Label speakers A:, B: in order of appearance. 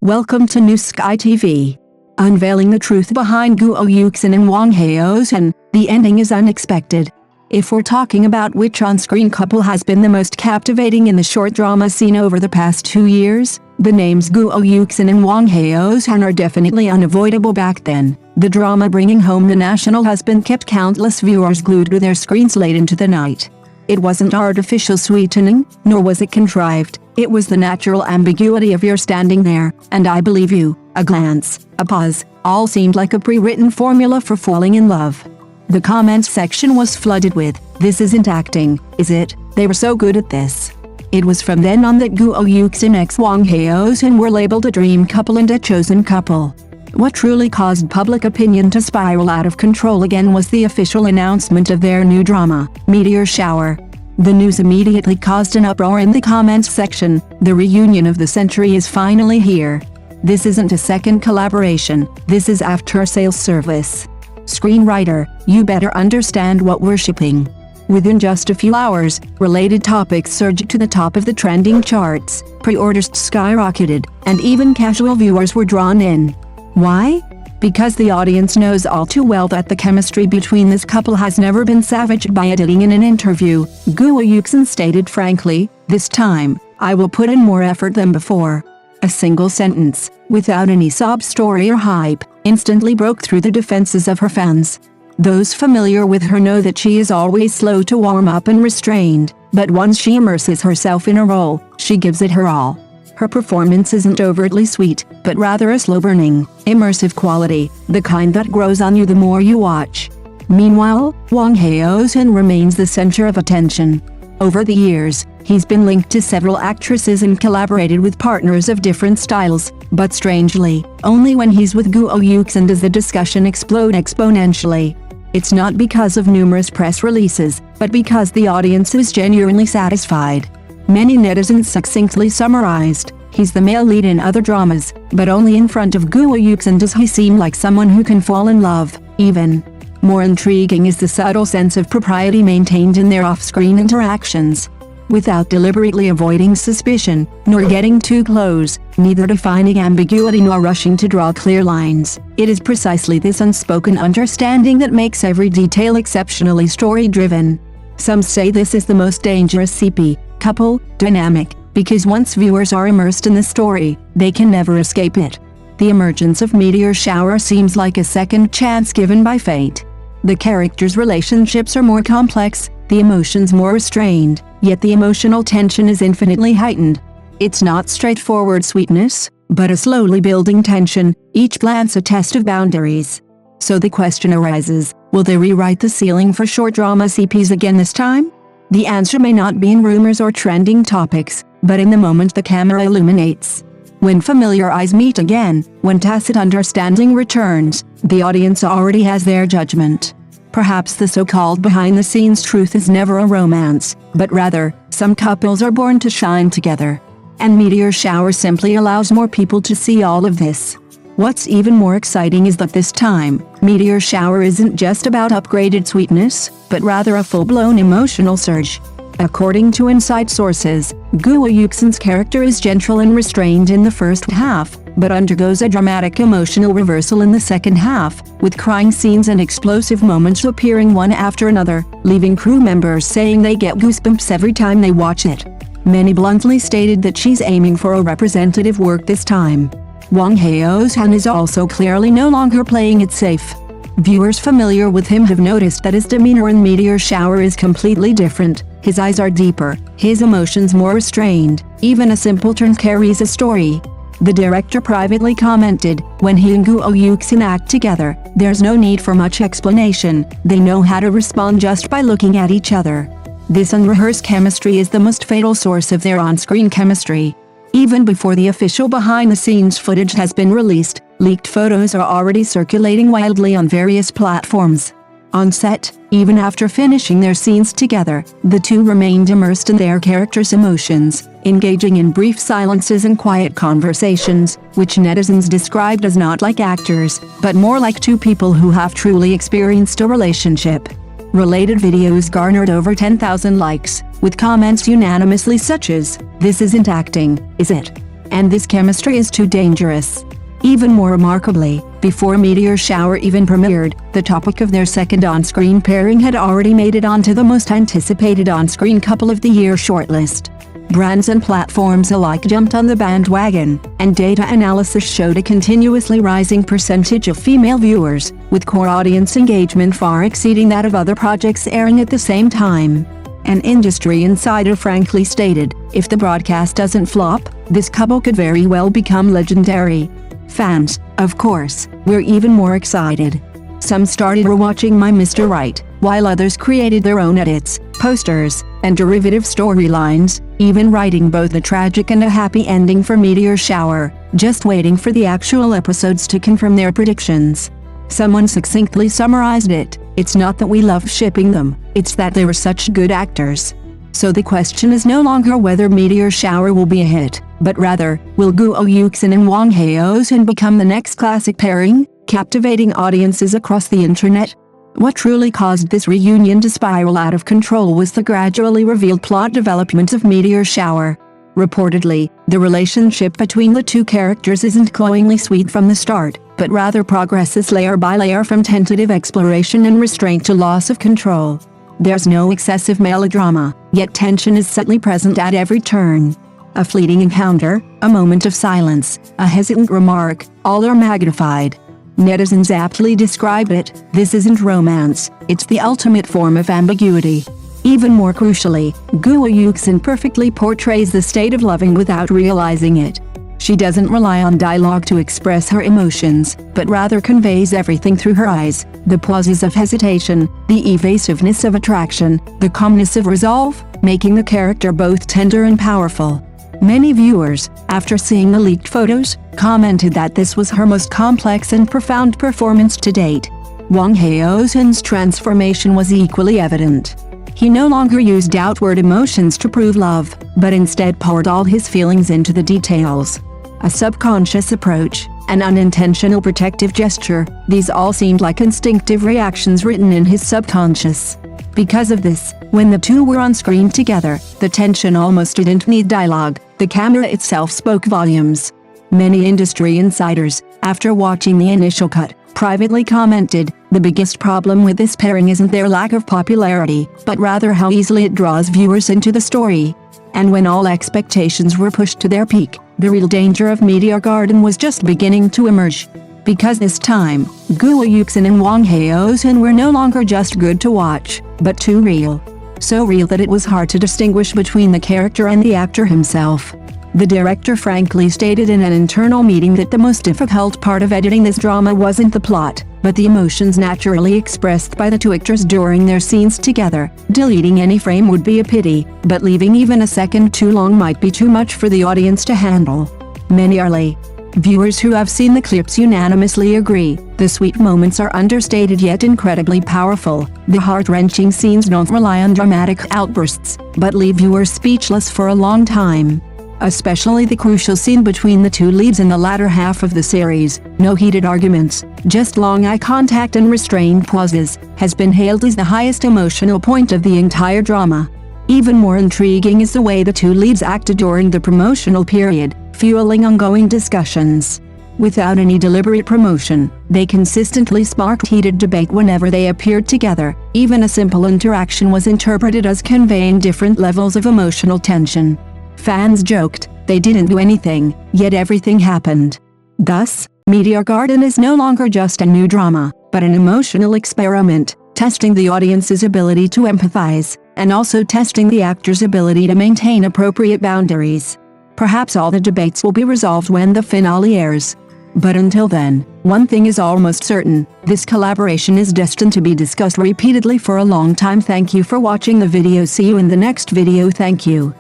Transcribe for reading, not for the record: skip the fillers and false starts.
A: Welcome to New Sky TV. Unveiling the truth behind Guo Yuxin and Wang Haozhen, the ending is unexpected. If we're talking about which on-screen couple has been the most captivating in the short drama scene over the past 2 years, the names Guo Yuxin and Wang Haozhen are definitely unavoidable back then. The drama Bringing Home the National Husband kept countless viewers glued to their screens late into the night. It wasn't artificial sweetening, nor was it contrived. It was the natural ambiguity of you're standing there, and I believe you. A glance, a pause, all seemed like a pre-written formula for falling in love. The comments section was flooded with, "This isn't acting, is it? They were so good at this." It was from then on that Guo Yuxin x Wang Haozhen were labeled a dream couple and a chosen couple. What truly caused public opinion to spiral out of control again was the official announcement of their new drama, Meteor Shower. The news immediately caused an uproar in the comments section. The reunion of the century is finally here. This isn't a second collaboration, this is after-sales service. Screenwriter, you better understand what we're shipping. Within just a few hours, related topics surged to the top of the trending charts, pre-orders skyrocketed, and even casual viewers were drawn in. Why? Because the audience knows all too well that the chemistry between this couple has never been savaged by editing. In an interview, Guo Yuxin stated frankly, "This time, I will put in more effort than before." A single sentence, without any sob story or hype, instantly broke through the defenses of her fans. Those familiar with her know that she is always slow to warm up and restrained, but once she immerses herself in a role, she gives it her all. Her performance isn't overtly sweet, but rather a slow-burning, immersive quality, the kind that grows on you the more you watch. Meanwhile, Wang Haozhen remains the center of attention. Over the years, he's been linked to several actresses and collaborated with partners of different styles, but strangely, only when he's with Guo Yuxin does the discussion explode exponentially. It's not because of numerous press releases, but because the audience is genuinely satisfied. Many netizens succinctly summarized, "He's the male lead in other dramas, but only in front of Guo Yuxin does he seem like someone who can fall in love." Even more intriguing is the subtle sense of propriety maintained in their off-screen interactions. Without deliberately avoiding suspicion, nor getting too close, neither defining ambiguity nor rushing to draw clear lines, it is precisely this unspoken understanding that makes every detail exceptionally story-driven. Some say this is the most dangerous CP couple dynamic, because once viewers are immersed in the story, they can never escape it. The emergence of Meteor Shower seems like a second chance given by fate. The characters' relationships are more complex, the emotions more restrained, yet the emotional tension is infinitely heightened. It's not straightforward sweetness, but a slowly building tension, each glance a test of boundaries. So the question arises, will they rewrite the ceiling for short drama CPs again this time? The answer may not be in rumors or trending topics, but in the moment the camera illuminates. When familiar eyes meet again, when tacit understanding returns, the audience already has their judgment. Perhaps the so-called behind-the-scenes truth is never a romance, but rather, some couples are born to shine together. And Meteor Shower simply allows more people to see all of this. What's even more exciting is that this time, Meteor Shower isn't just about upgraded sweetness, but rather a full-blown emotional surge. According to inside sources, Guo Yuxin's character is gentle and restrained in the first half, but undergoes a dramatic emotional reversal in the second half, with crying scenes and explosive moments appearing one after another, leaving crew members saying they get goosebumps every time they watch it. Many bluntly stated that she's aiming for a representative work this time. Wang Haozhen is also clearly no longer playing it safe. Viewers familiar with him have noticed that his demeanor in Meteor Shower is completely different. His eyes are deeper, his emotions more restrained, even a simple turn carries a story. The director privately commented, "When he and Guo Yuxin act together, there's no need for much explanation, they know how to respond just by looking at each other." This unrehearsed chemistry is the most fatal source of their on-screen chemistry. Even before the official behind-the-scenes footage has been released, leaked photos are already circulating wildly on various platforms. On set, even after finishing their scenes together, the two remained immersed in their characters' emotions, engaging in brief silences and quiet conversations, which netizens described as not like actors, but more like two people who have truly experienced a relationship. Related videos garnered over 10,000 likes, with comments unanimously such as, "This isn't acting, is it? and this chemistry is too dangerous. Even more remarkably, before Meteor Shower even premiered, the topic of their second on-screen pairing had already made it onto the most anticipated on-screen couple of the year shortlist. Brands and platforms alike jumped on the bandwagon, and data analysis showed a continuously rising percentage of female viewers, with core audience engagement far exceeding that of other projects airing at the same time. An industry insider frankly stated, "If the broadcast doesn't flop, this couple could very well become legendary." Fans, of course, were even more excited. Some started rewatching My Mr. Right, while others created their own edits, posters, and derivative storylines, even writing both a tragic and a happy ending for Meteor Shower, just waiting for the actual episodes to confirm their predictions. Someone succinctly summarized it, "It's not that we love shipping them, it's that they were such good actors." So the question is no longer whether Meteor Shower will be a hit, but rather, will Guo Yuxin and Wang Haozhen become the next classic pairing, captivating audiences across the internet? What truly caused this reunion to spiral out of control was the gradually revealed plot development of Meteor Shower. Reportedly, the relationship between the two characters isn't cloyingly sweet from the start, but rather progresses layer by layer from tentative exploration and restraint to loss of control. There's no excessive melodrama, yet tension is subtly present at every turn. A fleeting encounter, a moment of silence, a hesitant remark, all are magnified. Netizens aptly describe it, "This isn't romance, it's the ultimate form of ambiguity." Even more crucially, Guo Yuxin perfectly portrays the state of loving without realizing it. She doesn't rely on dialogue to express her emotions, but rather conveys everything through her eyes, the pauses of hesitation, the evasiveness of attraction, the calmness of resolve, making the character both tender and powerful. Many viewers, after seeing the leaked photos, commented that this was her most complex and profound performance to date. Wang Haozhen's transformation was equally evident. He no longer used outward emotions to prove love, but instead poured all his feelings into the details. A subconscious approach, an unintentional protective gesture, these all seemed like instinctive reactions written in his subconscious. Because of this, when the two were on screen together, the tension almost didn't need dialogue, the camera itself spoke volumes. Many industry insiders, after watching the initial cut, privately commented, "The biggest problem with this pairing isn't their lack of popularity, but rather how easily it draws viewers into the story." And when all expectations were pushed to their peak, the real danger of Meteor Garden was just beginning to emerge. Because this time, Guo Yuxin and Wang Haozhen were no longer just good to watch, but too real. So real that it was hard to distinguish between the character and the actor himself. The director frankly stated in an internal meeting that the most difficult part of editing this drama wasn't the plot, but the emotions naturally expressed by the two actors during their scenes together. Deleting any frame would be a pity, but leaving even a second too long might be too much for the audience to handle. Many viewers who have seen the clips unanimously agree, the sweet moments are understated yet incredibly powerful. The heart-wrenching scenes don't rely on dramatic outbursts, but leave viewers speechless for a long time. Especially the crucial scene between the two leads in the latter half of the series, no heated arguments, just long eye contact and restrained pauses, has been hailed as the highest emotional point of the entire drama. Even more intriguing is the way the two leads acted during the promotional period, fueling ongoing discussions. Without any deliberate promotion, they consistently sparked heated debate whenever they appeared together. Even a simple interaction was interpreted as conveying different levels of emotional tension. Fans joked, they didn't do anything, yet everything happened. Thus, Meteor Garden is no longer just a new drama, but an emotional experiment, testing the audience's ability to empathize, and also testing the actor's ability to maintain appropriate boundaries. Perhaps all the debates will be resolved when the finale airs. But until then, one thing is almost certain, this collaboration is destined to be discussed repeatedly for a long time. Thank you for watching the video. See you in the next video. Thank you.